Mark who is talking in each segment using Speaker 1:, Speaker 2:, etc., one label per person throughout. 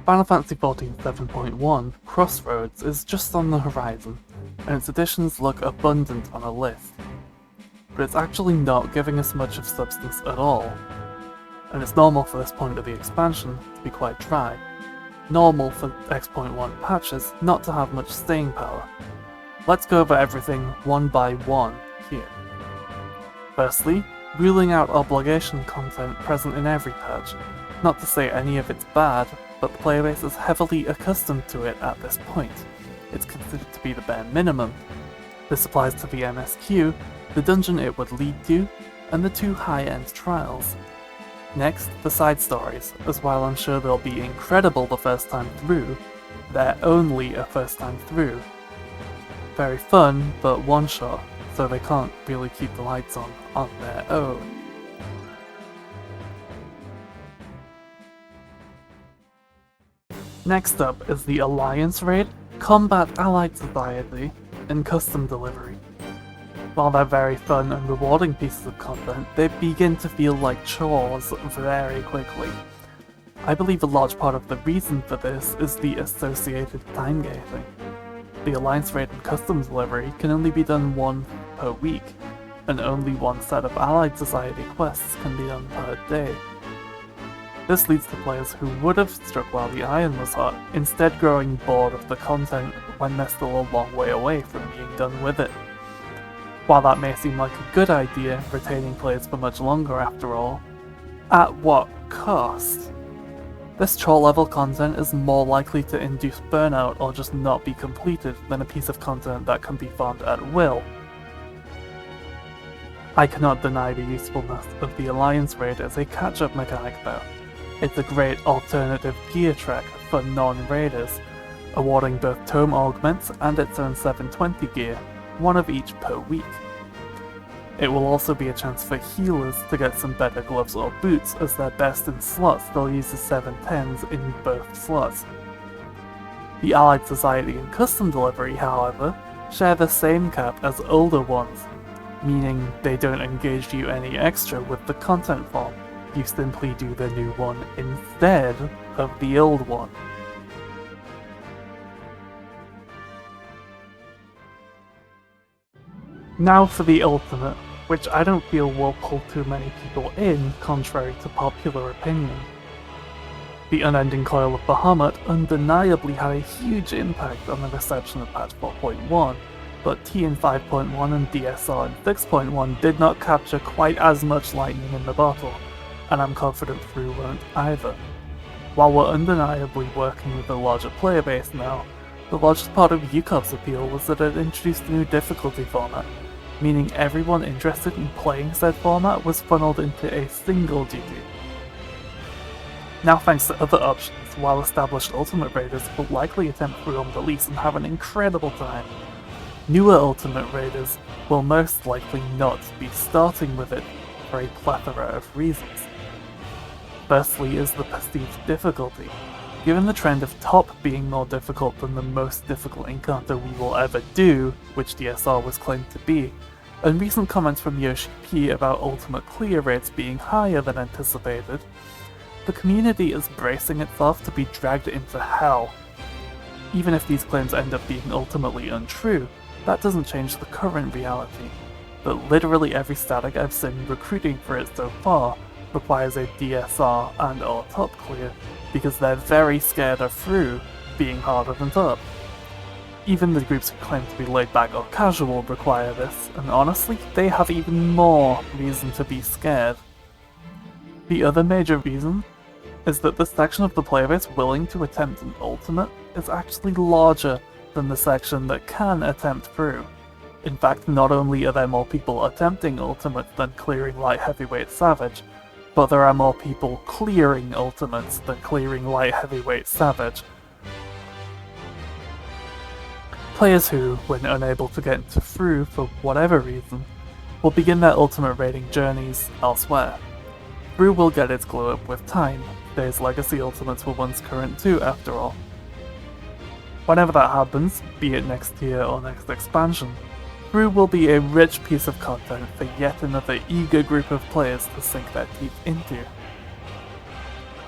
Speaker 1: Final Fantasy XIV 7.1 Crossroads is just on the horizon, and its additions look abundant on a list. But it's actually not giving us much of substance at all, and it's normal for this point of the expansion to be quite dry. Normal for X.1 patches not to have much staying power. Let's go over everything one by one here. Firstly, ruling out obligation content present in every patch. Not to say any of it's bad, but the player base is heavily accustomed to it at this point. It's considered to be the bare minimum. This applies to the MSQ, the dungeon it would lead to, and the 2 high-end trials. Next, the side stories, as while I'm sure they'll be incredible the first time through, they're only a first time through. Very fun, but one-shot, so they can't really keep the lights on their own. Next up is the Alliance Raid, Combat Allied Society, and Custom Delivery. While they're very fun and rewarding pieces of content, they begin to feel like chores very quickly. I believe a large part of the reason for this is the associated time gating. The Alliance Raid and Custom Delivery can only be done 1 per week, and only 1 set of Allied Society quests can be done per day. This leads to players who would have struck while the iron was hot, instead growing bored of the content when they're still a long way away from being done with it. While that may seem like a good idea, retaining players for much longer after all, at what cost? This chore level content is more likely to induce burnout or just not be completed than a piece of content that can be farmed at will. I cannot deny the usefulness of the Alliance Raid as a catch-up mechanic though. It's a great alternative gear track for non-raiders, awarding both tome augments and its own 720 gear, 1 of each per week. It will also be a chance for healers to get some better gloves or boots, as their best in slots still uses 710s in both slots. The Allied Society and Custom Delivery, however, share the same cap as older ones, meaning they don't engage you any extra with the content form. You simply do the new one instead of the old one. Now for the ultimate, which I don't feel will pull too many people in, contrary to popular opinion. The Unending Coil of Bahamut undeniably had a huge impact on the reception of patch 4.1, but TN 5.1 and DSR in 6.1 did not capture quite as much lightning in the bottle, and I'm confident Through won't either. While we're undeniably working with a larger player base now, the largest part of UCOP's appeal was that it introduced a new difficulty format, meaning everyone interested in playing said format was funneled into a single duty. Now thanks to other options, while established Ultimate Raiders will likely attempt Through on release and have an incredible time, newer Ultimate Raiders will most likely not be starting with it for a plethora of reasons. Firstly is the perceived difficulty. Given the trend of top being more difficult than the most difficult encounter we will ever do, which DSR was claimed to be, and recent comments from Yoshi P about ultimate clear rates being higher than anticipated, the community is bracing itself to be dragged into hell. Even if these claims end up being ultimately untrue, that doesn't change the current reality, that literally every static I've seen recruiting for it so far requires a DSR and or top clear, because they're very scared of Through being harder than top. Even the groups who claim to be laid back or casual require this, and honestly, they have even more reason to be scared. The other major reason is that the section of the player base willing to attempt an ultimate is actually larger than the section that can attempt Through. In fact, not only are there more people attempting ultimates than clearing light heavyweight savage, but there are more people clearing ultimates than clearing light heavyweight savage. Players who, when unable to get into Through for whatever reason, will begin their ultimate raiding journeys elsewhere. Through will get its glow up with time. Today's legacy ultimates were once current too, after all. Whenever that happens, be it next year or next expansion, Through will be a rich piece of content for yet another eager group of players to sink their teeth into.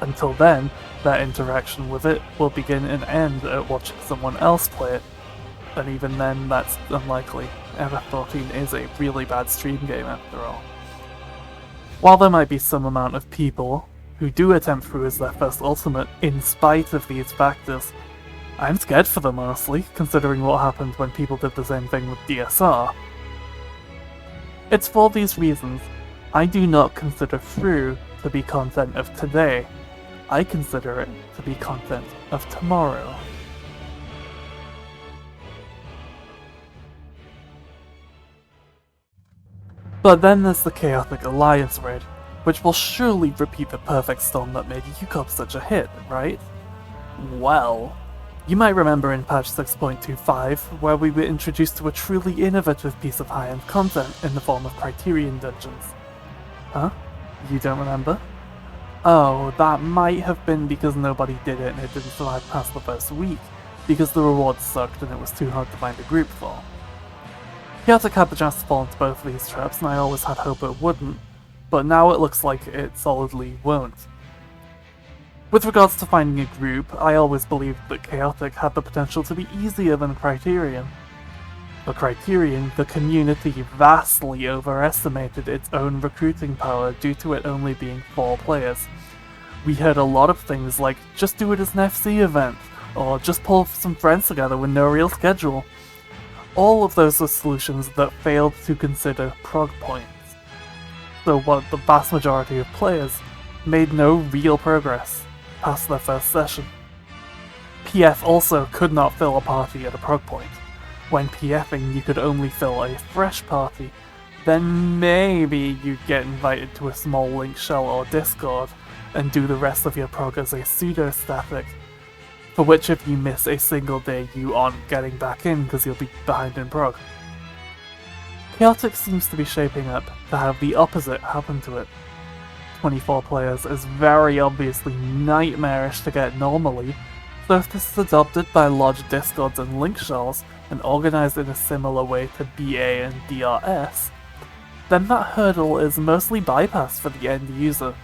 Speaker 1: Until then, their interaction with it will begin and end at watching someone else play it. And even then, that's unlikely. FF14 is a really bad stream game after all. While there might be some amount of people who do attempt through as their first ultimate in spite of these factors, I'm scared for them honestly, considering what happened when people did the same thing with DSR. It's for these reasons I do not consider through to be content of today. I consider it to be content of tomorrow. But then there's the Chaotic Alliance raid, which will surely repeat the perfect storm that made UCOP such a hit, right? Well, you might remember in patch 6.25, where we were introduced to a truly innovative piece of high-end content in the form of Criterion dungeons. Huh? You don't remember? Oh, that might have been because nobody did it and it didn't survive past the first week, because the rewards sucked and it was too hard to find a group for. Chaotic had the chance to fall into both of these traps, and I always had hope it wouldn't, but now it looks like it solidly won't. With regards to finding a group, I always believed that Chaotic had the potential to be easier than Criterion. For Criterion, the community vastly overestimated its own recruiting power due to it only being 4 players. We heard a lot of things like, just do it as an FC event, or just pull some friends together with no real schedule. All of those were solutions that failed to consider prog points. So what the vast majority of players made no real progress past their first session. PF also could not fill a party at a prog point. When PFing you could only fill a fresh party, then maybe you'd get invited to a small link shell or Discord and do the rest of your prog as a pseudo-static, for which if you miss a single day you aren't getting back in because you'll be behind in prog. Chaotic seems to be shaping up to have the opposite happen to it. 24 players is very obviously nightmarish to get normally, so if this is adopted by large discords and link shells and organised in a similar way to BA and DRS, then that hurdle is mostly bypassed for the end user.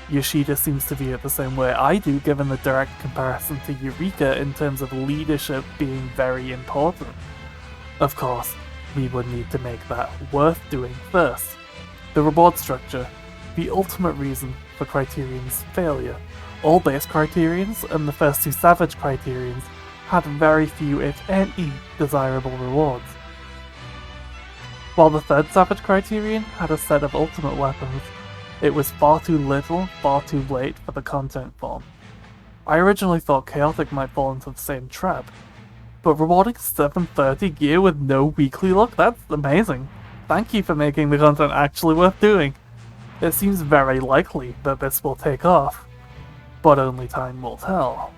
Speaker 1: Yoshida seems to view it the same way I do, given the direct comparison to Eureka in terms of leadership being very important. Of course, we would need to make that worth doing first. The reward structure, the ultimate reason for Criterion's failure. All base Criterions and the first 2 Savage Criterions had very few, if any, desirable rewards. While the 3rd Savage Criterion had a set of ultimate weapons, it was far too little, far too late for the content form. I originally thought Chaotic might fall into the same trap, but rewarding 730 gear with no weekly luck, that's amazing. Thank you for making the content actually worth doing. It seems very likely that this will take off, but only time will tell.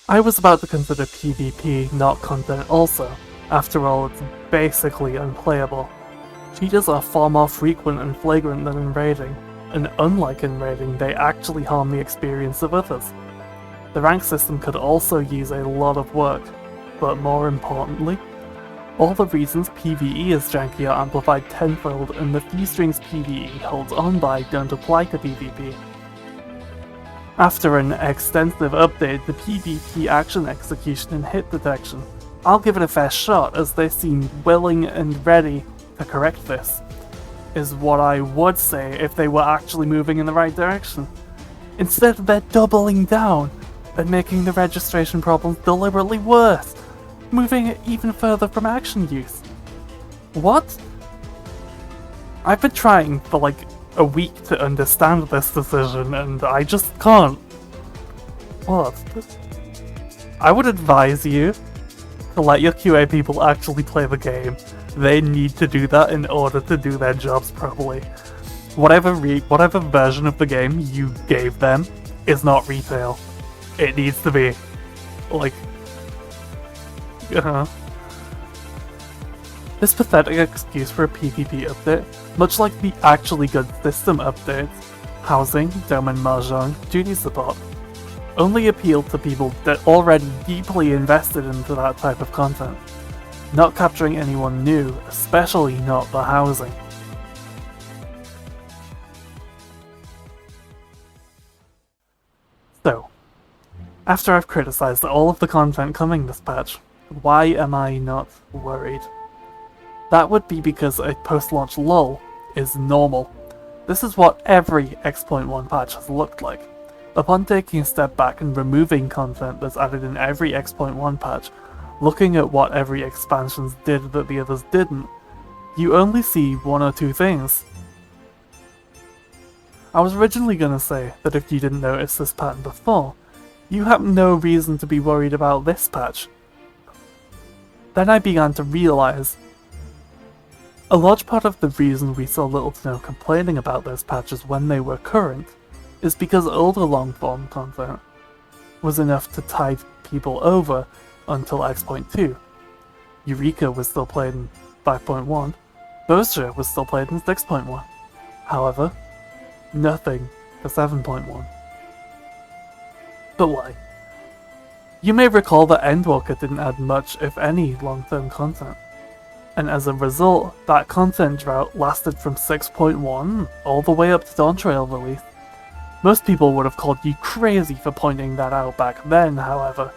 Speaker 1: I was about to consider PvP not content also. After all, it's basically unplayable. Cheaters are far more frequent and flagrant than in raiding, and unlike in raiding, they actually harm the experience of others. The rank system could also use a lot of work, but more importantly, all the reasons PvE is janky are amplified tenfold, and the few strings PvE holds on by don't apply to PvP. After an extensive update, the PvP action execution and hit detection, I'll give it a fair shot as they seem willing and ready to correct this, is what I would say if they were actually moving in the right direction. Instead, they're doubling down and making the registration problems deliberately worse, moving it even further from action use. What? I've been trying for like a week to understand this decision and I just can't. What? I would advise you to let your QA people actually play the game. They need to do that in order to do their jobs properly. Whatever version of the game you gave them is not retail. It needs to be like, This pathetic excuse for a PvP update, much like the actually good system updates, housing, Dome and Mahjong, duty support, only appealed to people that already deeply invested into that type of content. not capturing anyone new, especially not the housing. So, after I've criticised all of the content coming this patch, why am I not worried? That would be because a post-launch lull is normal. This is what every X.1 patch has looked like. Upon taking a step back and removing content that's added in every X.1 patch, looking at what every expansions did that the others didn't, you only see one or two things. I was originally going to say that if you didn't notice this pattern before, you have no reason to be worried about this patch. Then I began to realise a large part of the reason we saw little to no complaining about those patches when they were current is because older long-form content was enough to tide people over until X.2. Eureka was still played in 5.1, Bozja was still played in 6.1. However, nothing for 7.1. But why? You may recall that Endwalker didn't add much, if any, long-term content. And as a result, that content drought lasted from 6.1 all the way up to Dawntrail release. Most people would have called you crazy for pointing that out back then, however,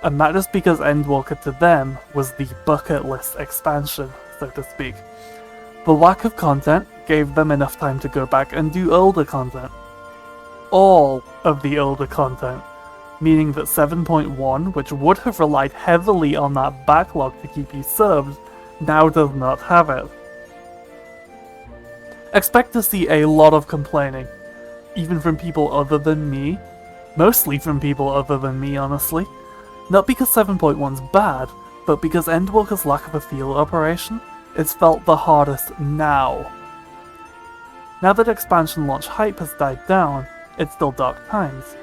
Speaker 1: and that is because Endwalker to them was the bucket list expansion, so to speak. The lack of content gave them enough time to go back and do older content. All of the older content, meaning that 7.1, which would have relied heavily on that backlog to keep you subbed, now does not have it. Expect to see a lot of complaining, even from people other than me. Mostly from people other than me, honestly. Not because 7.1's bad, but because Endwalker's lack of a field operation is felt the hardest now. Now that expansion launch hype has died down, it's still dark times,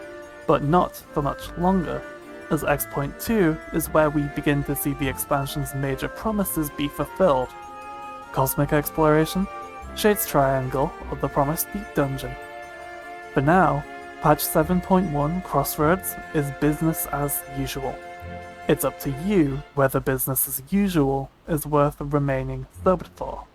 Speaker 1: but not for much longer, as X.2 is where we begin to see the expansion's major promises be fulfilled. Cosmic Exploration, Shade's Triangle, or the Promised Deep Dungeon. For now, patch 7.1 Crossroads is business as usual. It's up to you whether business as usual is worth remaining subbed for.